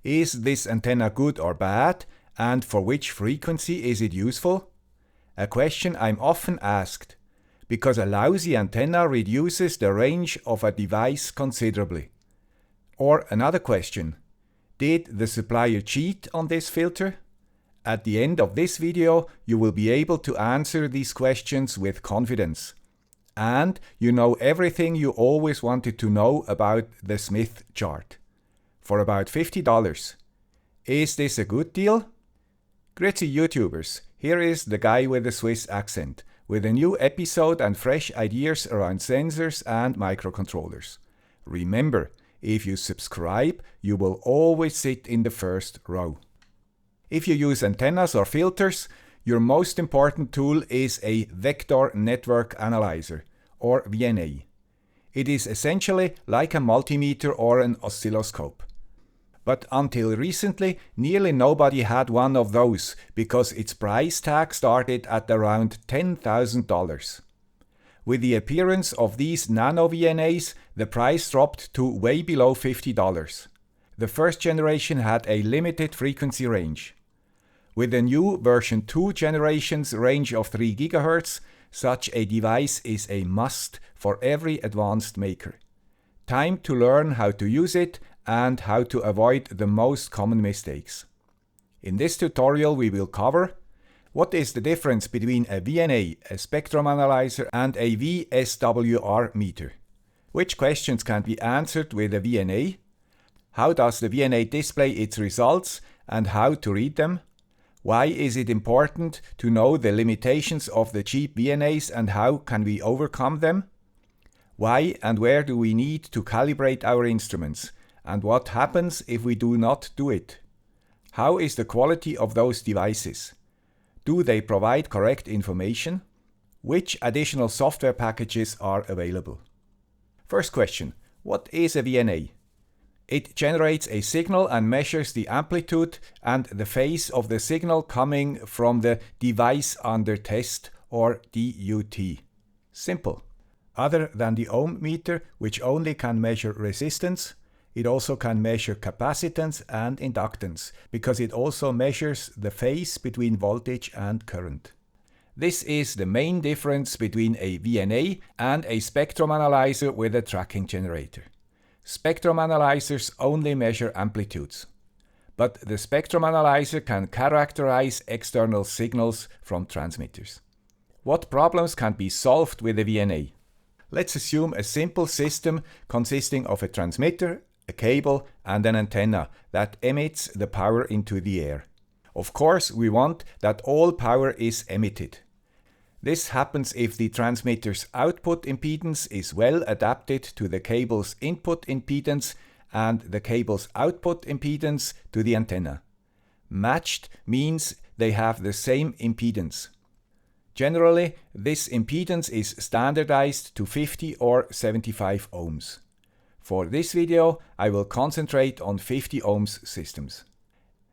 Is this antenna good or bad, and for which frequency is it useful? A question I'm often asked, because a lousy antenna reduces the range of a device considerably. Or another question, did the supplier cheat on this filter? At the end of this video, you will be able to answer these questions with confidence. And you know everything you always wanted to know about the Smith chart. For about $50. Is this a good deal? Grüezi YouTubers, here is the guy with the Swiss accent, with a new episode and fresh ideas around sensors and microcontrollers. Remember, if you subscribe, you will always sit in the first row. If you use antennas or filters, your most important tool is a vector network analyzer, or VNA. It is essentially like a multimeter or an oscilloscope. But until recently, nearly nobody had one of those, because its price tag started at around $10,000. With the appearance of these NanoVNAs, the price dropped to way below $50. The first generation had a limited frequency range. With the new version 2 generation's range of 3 GHz, such a device is a must for every advanced maker. Time to learn how to use it and how to avoid the most common mistakes. In this tutorial we will cover what is the difference between a VNA, a spectrum analyzer, and a VSWR meter. Which questions can be answered with a VNA? How does the VNA display its results and how to read them? Why is it important to know the limitations of the cheap VNAs and how can we overcome them? Why and where do we need to calibrate our instruments? And what happens if we do not do it? How is the quality of those devices? Do they provide correct information? Which additional software packages are available? First question, what is a VNA? It generates a signal and measures the amplitude and the phase of the signal coming from the device under test, or DUT. Simple. Other than the ohm meter, which only can measure resistance, it also can measure capacitance and inductance, because it also measures the phase between voltage and current. This is the main difference between a VNA and a spectrum analyzer with a tracking generator. Spectrum analyzers only measure amplitudes. But the spectrum analyzer can characterize external signals from transmitters. What problems can be solved with a VNA? Let's assume a simple system consisting of a transmitter, a cable, and an antenna that emits the power into the air. Of course, we want that all power is emitted. This happens if the transmitter's output impedance is well adapted to the cable's input impedance and the cable's output impedance to the antenna. Matched means they have the same impedance. Generally, this impedance is standardized to 50 or 75 ohms. For this video, I will concentrate on 50 ohms systems.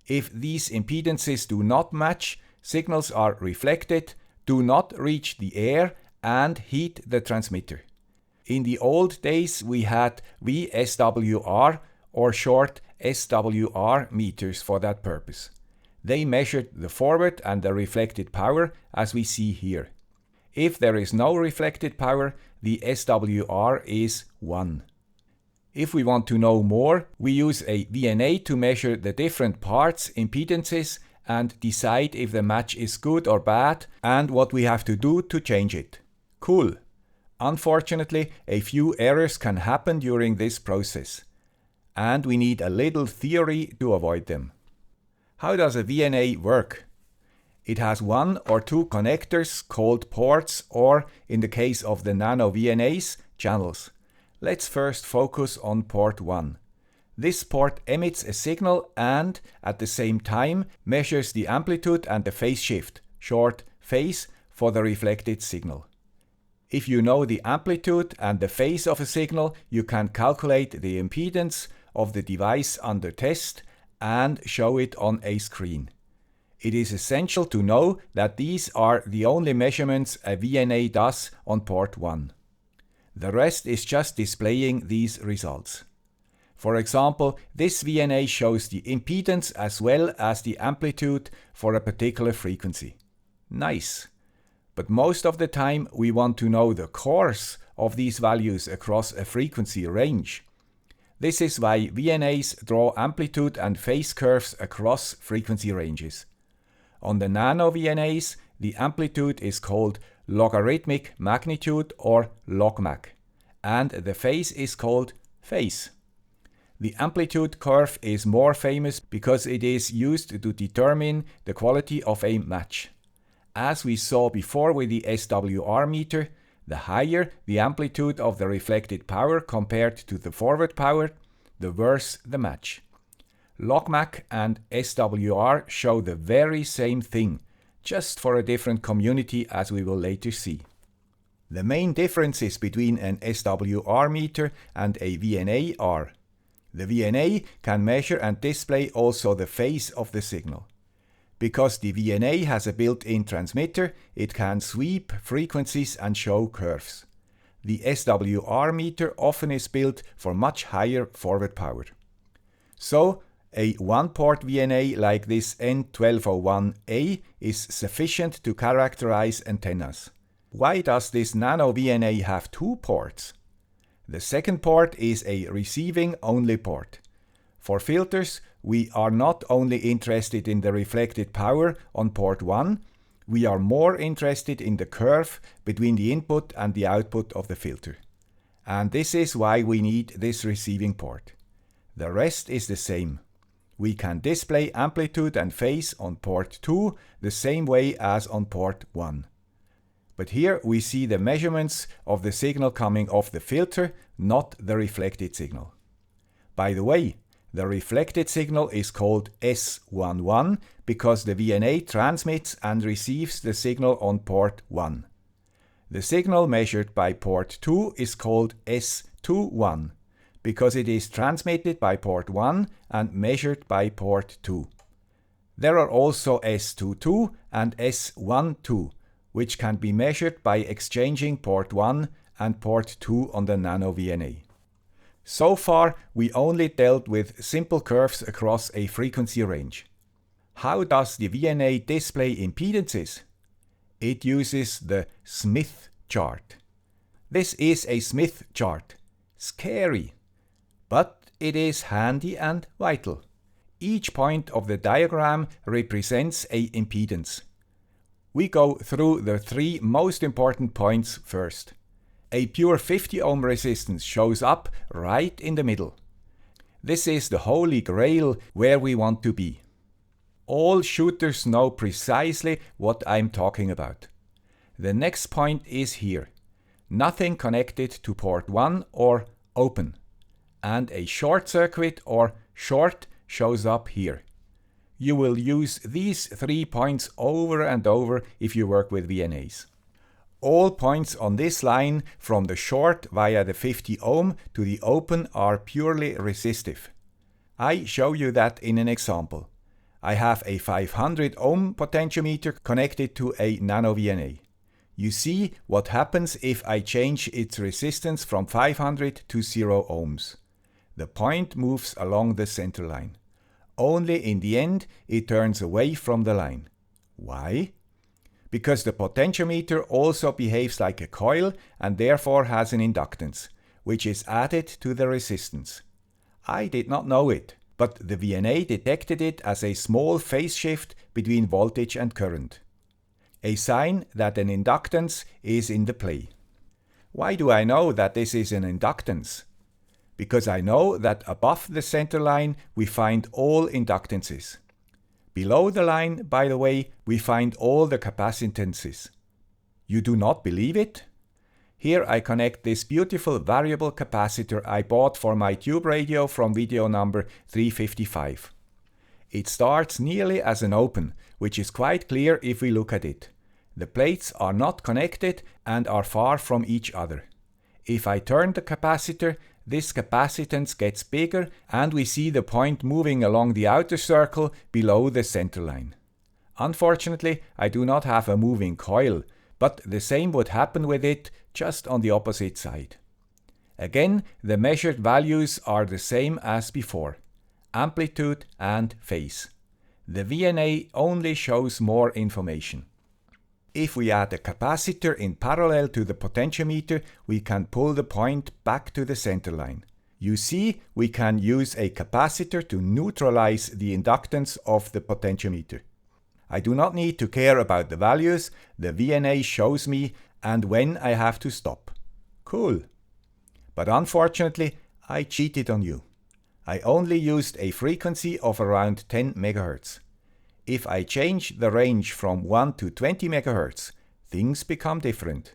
If these impedances do not match, signals are reflected, do not reach the air, and heat the transmitter. In the old days, we had VSWR, or short SWR meters for that purpose. They measured the forward and the reflected power, as we see here. If there is no reflected power, the SWR is 1. If we want to know more, we use a VNA to measure the different parts' impedances and decide if the match is good or bad and what we have to do to change it. Cool. Unfortunately, a few errors can happen during this process, and we need a little theory to avoid them. How does a VNA work? It has one or two connectors called ports, or in the case of the NanoVNAs, channels. Let's first focus on port 1. This port emits a signal and, at the same time, measures the amplitude and the phase shift, short phase, for the reflected signal. If you know the amplitude and the phase of a signal, you can calculate the impedance of the device under test and show it on a screen. It is essential to know that these are the only measurements a VNA does on port 1. The rest is just displaying these results. For example, this VNA shows the impedance as well as the amplitude for a particular frequency. Nice. But most of the time we want to know the course of these values across a frequency range. This is why VNAs draw amplitude and phase curves across frequency ranges. On the NanoVNAs, the amplitude is called logarithmic magnitude or logmag, and the phase is called phase. The amplitude curve is more famous because it is used to determine the quality of a match. As we saw before with the SWR meter, the higher the amplitude of the reflected power compared to the forward power, the worse the match. Logmag and SWR show the very same thing, just for a different community, as we will later see. The main differences between an SWR meter and a VNA are: the VNA can measure and display also the phase of the signal. Because the VNA has a built-in transmitter, it can sweep frequencies and show curves. The SWR meter often is built for much higher forward power. So, a one-port VNA like this N1201A is sufficient to characterize antennas. Why does this NanoVNA have two ports? The second port is a receiving-only port. For filters, we are not only interested in the reflected power on port 1, we are more interested in the curve between the input and the output of the filter. And this is why we need this receiving port. The rest is the same. We can display amplitude and phase on port 2 the same way as on port 1. But here we see the measurements of the signal coming off the filter, not the reflected signal. By the way, the reflected signal is called S11 because the VNA transmits and receives the signal on port 1. The signal measured by port 2 is called S21 because it is transmitted by port 1 and measured by port 2. There are also S22 and S12, which can be measured by exchanging port 1 and port 2 on the NanoVNA. So far, we only dealt with simple curves across a frequency range. How does the VNA display impedances? It uses the Smith chart. This is a Smith chart. Scary. But it is handy and vital. Each point of the diagram represents an impedance. We go through the three most important points first. A pure 50 ohm resistance shows up right in the middle. This is the holy grail where we want to be. All shooters know precisely what I'm talking about. The next point is here. Nothing connected to port 1 or open. And a short circuit or short shows up here. You will use these 3 points over and over if you work with VNAs. All points on this line from the short via the 50 ohm to the open are purely resistive. I show you that in an example. I have a 500 ohm potentiometer connected to a NanoVNA. You see what happens if I change its resistance from 500 to 0 ohms. The point moves along the center line. Only in the end it turns away from the line. Why? Because the potentiometer also behaves like a coil and therefore has an inductance, which is added to the resistance. I did not know it, but the VNA detected it as a small phase shift between voltage and current. A sign that an inductance is in the play. Why do I know that this is an inductance? Because I know that above the center line we find all inductances. Below the line, by the way, we find all the capacitances. You do not believe it? Here I connect this beautiful variable capacitor I bought for my tube radio from video number 355. It starts nearly as an open, which is quite clear if we look at it. The plates are not connected and are far from each other. If I turn the capacitor, this capacitance gets bigger and we see the point moving along the outer circle below the center line. Unfortunately, I do not have a moving coil, but the same would happen with it just on the opposite side. Again, the measured values are the same as before: amplitude and phase. The VNA only shows more information. If we add a capacitor in parallel to the potentiometer, we can pull the point back to the center line. You see, we can use a capacitor to neutralize the inductance of the potentiometer. I do not need to care about the values, the VNA shows me and when I have to stop. Cool. But unfortunately, I cheated on you. I only used a frequency of around 10 MHz. If I change the range from 1 to 20 MHz, things become different.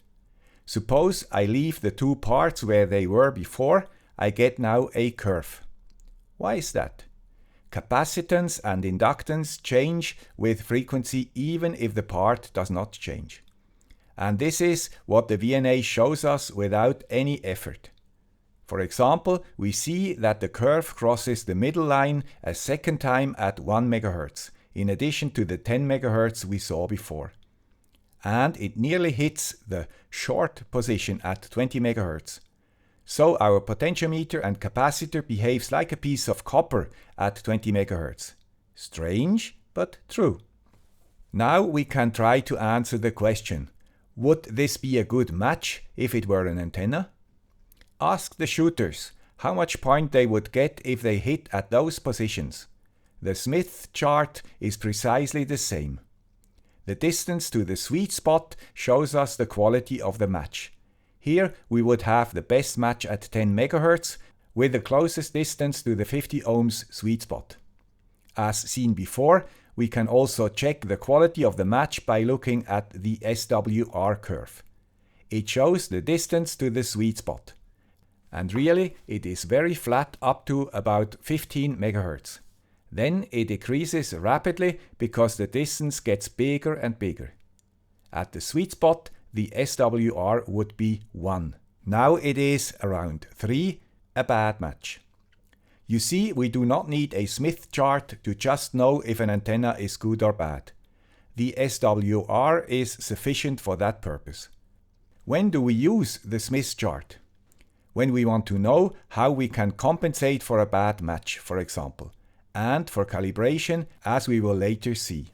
Suppose I leave the two parts where they were before, I get now a curve. Why is that? Capacitance and inductance change with frequency even if the part does not change. And this is what the VNA shows us without any effort. For example, we see that the curve crosses the middle line a second time at 1 MHz, in addition to the 10 MHz we saw before. And it nearly hits the short position at 20 MHz. So our potentiometer and capacitor behaves like a piece of copper at 20 MHz. Strange, but true. Now we can try to answer the question: would this be a good match if it were an antenna? Ask the shooters how much point they would get if they hit at those positions. The Smith chart is precisely the same. The distance to the sweet spot shows us the quality of the match. Here we would have the best match at 10 MHz with the closest distance to the 50 ohms sweet spot. As seen before, we can also check the quality of the match by looking at the SWR curve. It shows the distance to the sweet spot. And really, it is very flat up to about 15 MHz. Then it decreases rapidly because the distance gets bigger and bigger. At the sweet spot, the SWR would be 1. Now it is around 3, a bad match. You see, we do not need a Smith chart to just know if an antenna is good or bad. The SWR is sufficient for that purpose. When do we use the Smith chart? When we want to know how we can compensate for a bad match, for example, and for calibration, as we will later see.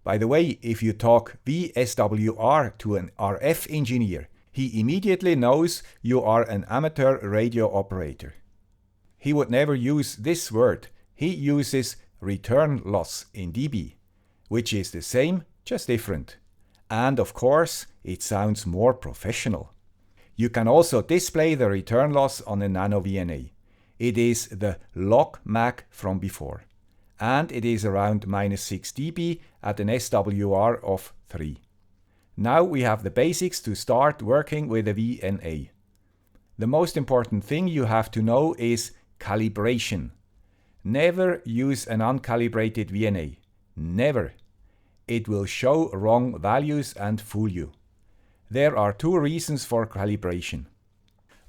By the way, if you talk VSWR to an RF engineer, he immediately knows you are an amateur radio operator. He would never use this word. He uses return loss in dB, which is the same, just different. And of course, it sounds more professional. You can also display the return loss on a NanoVNA. It is the log mag from before. And it is around -6 dB at an SWR of 3. Now we have the basics to start working with a VNA. The most important thing you have to know is calibration. Never use an uncalibrated VNA. Never. It will show wrong values and fool you. There are two reasons for calibration.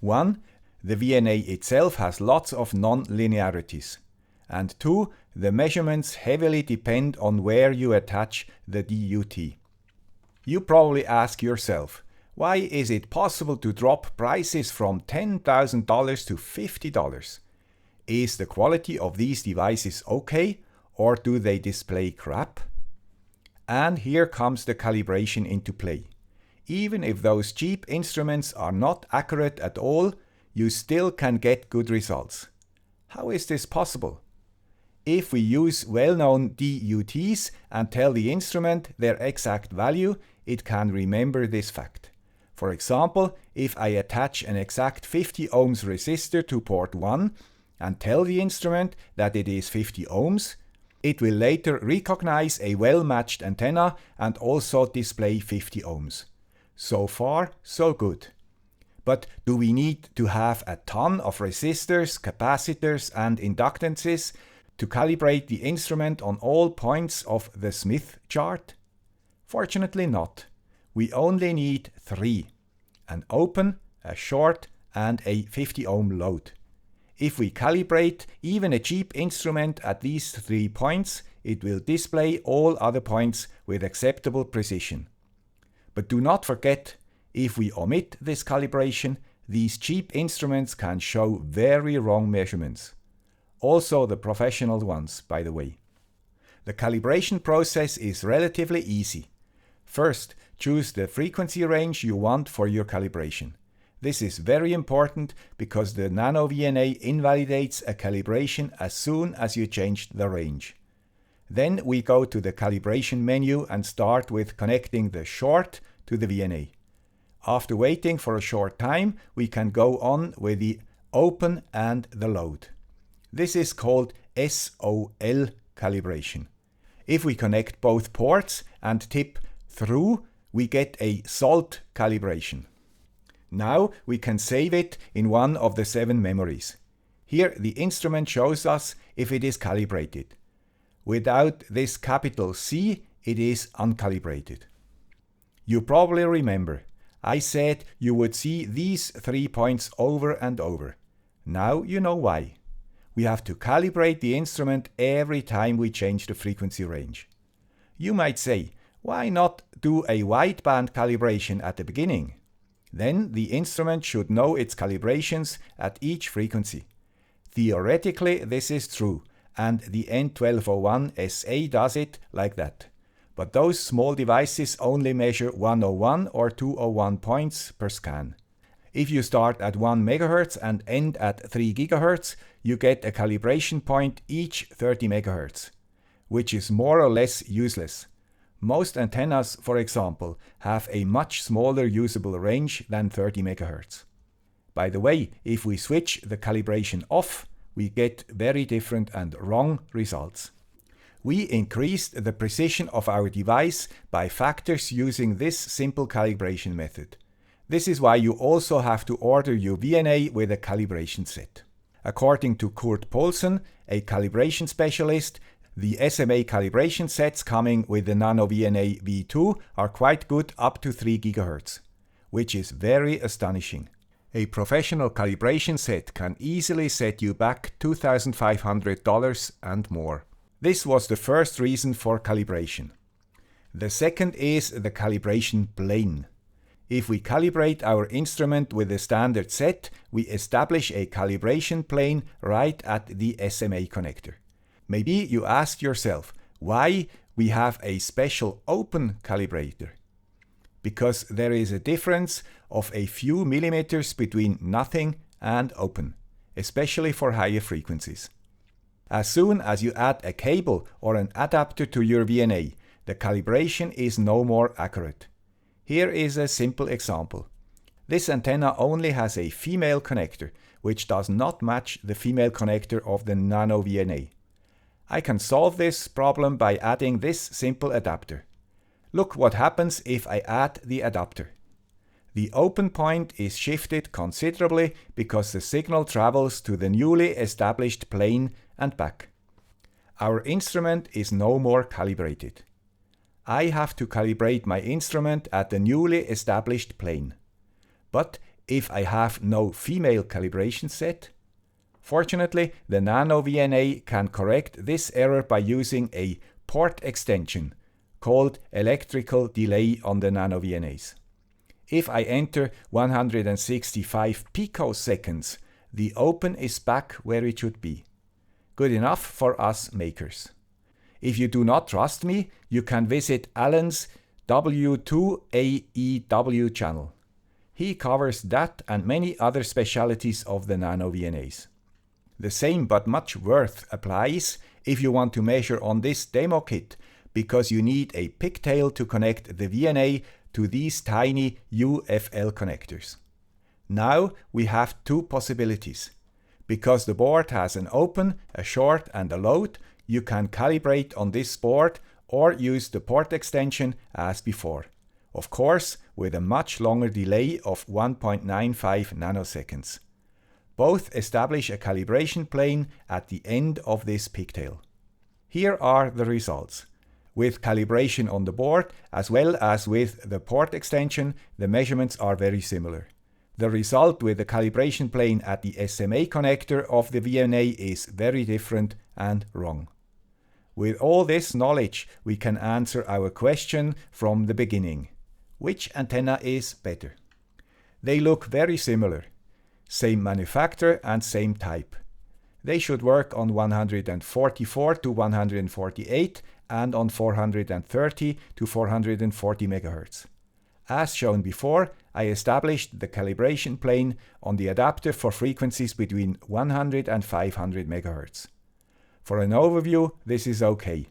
One, the VNA itself has lots of non-linearities. And two, the measurements heavily depend on where you attach the DUT. You probably ask yourself, why is it possible to drop prices from $10,000 to $50? Is the quality of these devices okay, or do they display crap? And here comes the calibration into play. Even if those cheap instruments are not accurate at all, you still can get good results. How is this possible? If we use well-known DUTs and tell the instrument their exact value, it can remember this fact. For example, if I attach an exact 50 ohms resistor to port 1 and tell the instrument that it is 50 ohms, it will later recognize a well-matched antenna and also display 50 ohms. So far, so good. But do we need to have a ton of resistors, capacitors and inductances to calibrate the instrument on all points of the Smith chart? Fortunately not. We only need 3. An open, a short and a 50 ohm load. If we calibrate even a cheap instrument at these 3 points, it will display all other points with acceptable precision. But do not forget, if we omit this calibration, These cheap instruments can show very wrong measurements. Also the professional ones, by the way. The calibration process is relatively easy. First, choose the frequency range you want for your calibration. This is very important because the NanoVNA invalidates a calibration as soon as you change the range. Then we go to the calibration menu and start with connecting the short to the VNA. After waiting for a short time, we can go on with the open and the load. This is called SOL calibration. If we connect both ports and tip through, we get a salt calibration. Now we can save it in one of the 7 memories. Here the instrument shows us if it is calibrated. Without this capital C, it is uncalibrated. You probably remember, I said you would see these 3 points over and over. Now you know why. We have to calibrate the instrument every time we change the frequency range. You might say, why not do a wideband calibration at the beginning? Then the instrument should know its calibrations at each frequency. Theoretically, this is true, and the N1201 SA does it like that. But those small devices only measure 101 or 201 points per scan. If you start at 1 MHz and end at 3 GHz, you get a calibration point each 30 MHz, which is more or less useless. Most antennas, for example, have a much smaller usable range than 30 MHz. By the way, if we switch the calibration off, we get very different and wrong results. We increased the precision of our device by factors using this simple calibration method. This is why you also have to order your VNA with a calibration set. According to Kurt Poulsen, a calibration specialist, the SMA calibration sets coming with the NanoVNA V2 are quite good up to 3 GHz, which is very astonishing. A professional calibration set can easily set you back $2,500 and more. This was the first reason for calibration. The second is the calibration plane. If we calibrate our instrument with a standard set, we establish a calibration plane right at the SMA connector. Maybe you ask yourself why we have a special open calibrator. Because there is a difference of a few millimeters between nothing and open, especially for higher frequencies. As soon as you add a cable or an adapter to your VNA, the calibration is no more accurate. Here is a simple example. This antenna only has a female connector, which does not match the female connector of the NanoVNA. I can solve this problem by adding this simple adapter. Look what happens if I add the adapter. The open point is shifted considerably because the signal travels to the newly established plane and back. Our instrument is no more calibrated. I have to calibrate my instrument at the newly established plane. But if I have no female calibration set? Fortunately, the NanoVNA can correct this error by using a port extension called electrical delay on the NanoVNAs. If I enter 165 picoseconds, the open is back where it should be. Good enough for us makers. If you do not trust me, you can visit Alan's W2AEW channel. He covers that and many other specialities of the NanoVNAs. The same but much worse applies if you want to measure on this demo kit, because you need a pigtail to connect the VNA to these tiny UFL connectors. Now we have 2 possibilities. Because the board has an open, a short and a load, you can calibrate on this board or use the port extension as before. Of course, with a much longer delay of 1.95 nanoseconds. Both establish a calibration plane at the end of this pigtail. Here are the results. With calibration on the board, as well as with the port extension, the measurements are very similar. The result with the calibration plane at the SMA connector of the VNA is very different and wrong. With all this knowledge, we can answer our question from the beginning. Which antenna is better? They look very similar. Same manufacturer and same type. They should work on 144 to 148 and on 430 to 440 MHz. As shown before, I established the calibration plane on the adapter for frequencies between 100 and 500 MHz. For an overview, this is okay.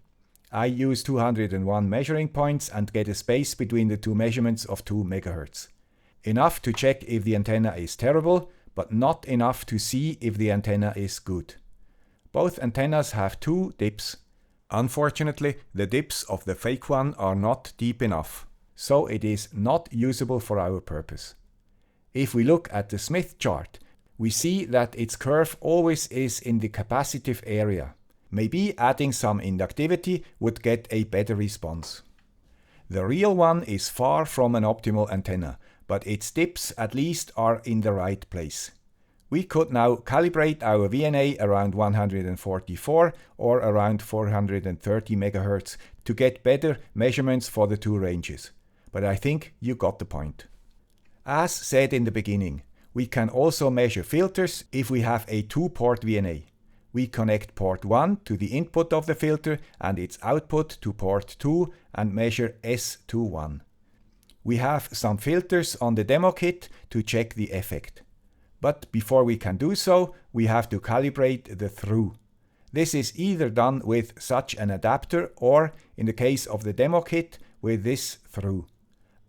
I use 201 measuring points and get a space between the two measurements of 2 MHz. Enough to check if the antenna is terrible, but not enough to see if the antenna is good. Both antennas have 2 dips. Unfortunately, the dips of the fake one are not deep enough, so it is not usable for our purpose. If we look at the Smith chart, we see that its curve always is in the capacitive area. Maybe adding some inductivity would get a better response. The real one is far from an optimal antenna, but its dips at least are in the right place. We could now calibrate our VNA around 144 or around 430 MHz to get better measurements for the 2 ranges. But I think you got the point. As said in the beginning, we can also measure filters if we have a 2-port VNA. We connect port 1 to the input of the filter and its output to port 2 and measure S21. We have some filters on the demo kit to check the effect. But before we can do so, we have to calibrate the through. This is either done with such an adapter or, in the case of the demo kit, with this through.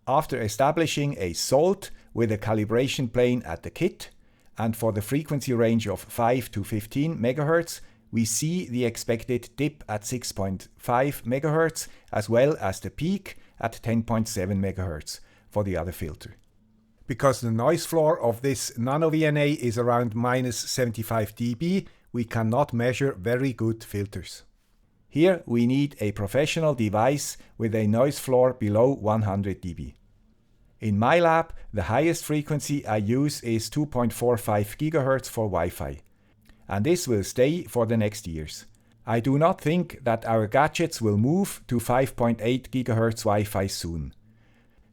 After establishing a salt with a calibration plane at the kit, and for the frequency range of 5 to 15 MHz, we see the expected dip at 6.5 MHz as well as the peak at 10.7 MHz for the other filter. Because the noise floor of this NanoVNA is around -75 dB, we cannot measure very good filters. Here we need a professional device with a noise floor below 100 dB. In my lab, the highest frequency I use is 2.45 GHz for Wi-Fi, and this will stay for the next years. I do not think that our gadgets will move to 5.8 GHz Wi-Fi soon.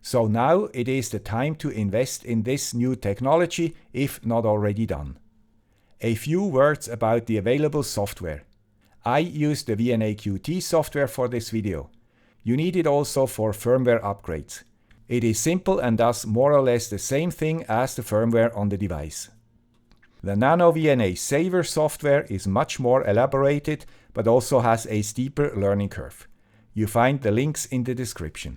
So now it is the time to invest in this new technology, if not already done. A few words about the available software. I use the VNA QT software for this video. You need it also for firmware upgrades. It is simple and does more or less the same thing as the firmware on the device. The NanoVNA Saver software is much more elaborated, but also has a steeper learning curve. You find the links in the description.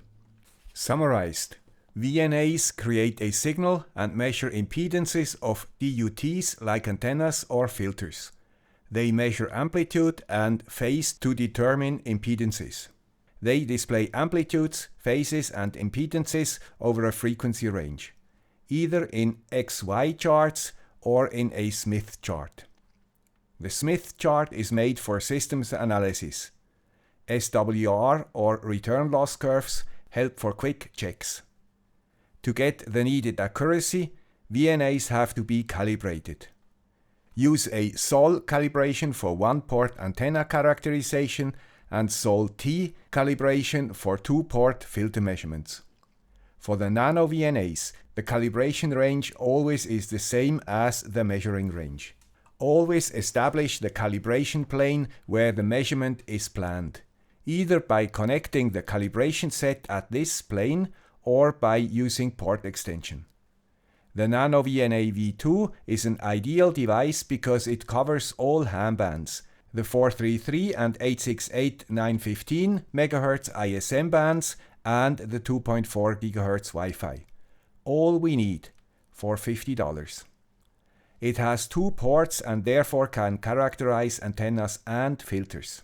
Summarized, VNAs create a signal and measure impedances of DUTs like antennas or filters. They measure amplitude and phase to determine impedances. They display amplitudes, phases and impedances over a frequency range, either in XY charts or in a Smith chart. The Smith chart is made for systems analysis. SWR or return loss curves help for quick checks. To get the needed accuracy, VNAs have to be calibrated. Use a SOL calibration for 1-port antenna characterization and SOL-T calibration for 2-port filter measurements. For the NanoVNAs, the calibration range always is the same as the measuring range. Always establish the calibration plane where the measurement is planned, either by connecting the calibration set at this plane or by using port extension. The NanoVNA V2 is an ideal device because it covers all ham bands, the 433 and 868/915 MHz ISM bands and the 2.4 GHz Wi-Fi. All we need for $50. It has 2 ports and therefore can characterize antennas and filters.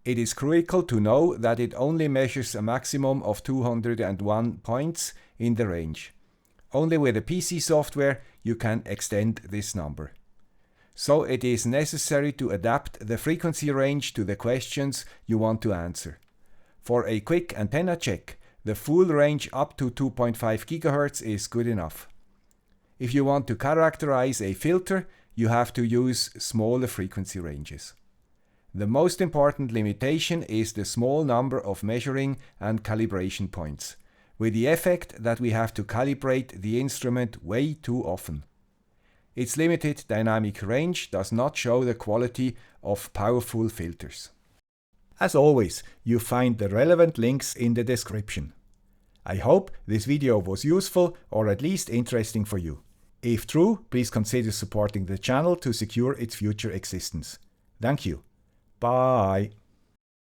It is critical to know that it only measures a maximum of 201 points in the range. Only with a PC software you can extend this number. So it is necessary to adapt the frequency range to the questions you want to answer. For a quick antenna check, the full range up to 2.5 GHz is good enough. If you want to characterize a filter, you have to use smaller frequency ranges. The most important limitation is the small number of measuring and calibration points, with the effect that we have to calibrate the instrument way too often. its limited dynamic range does not show the quality of powerful filters. As always, you find the relevant links in the description. I hope this video was useful or at least interesting for you. If true, please consider supporting the channel to secure its future existence. Thank you. Bye.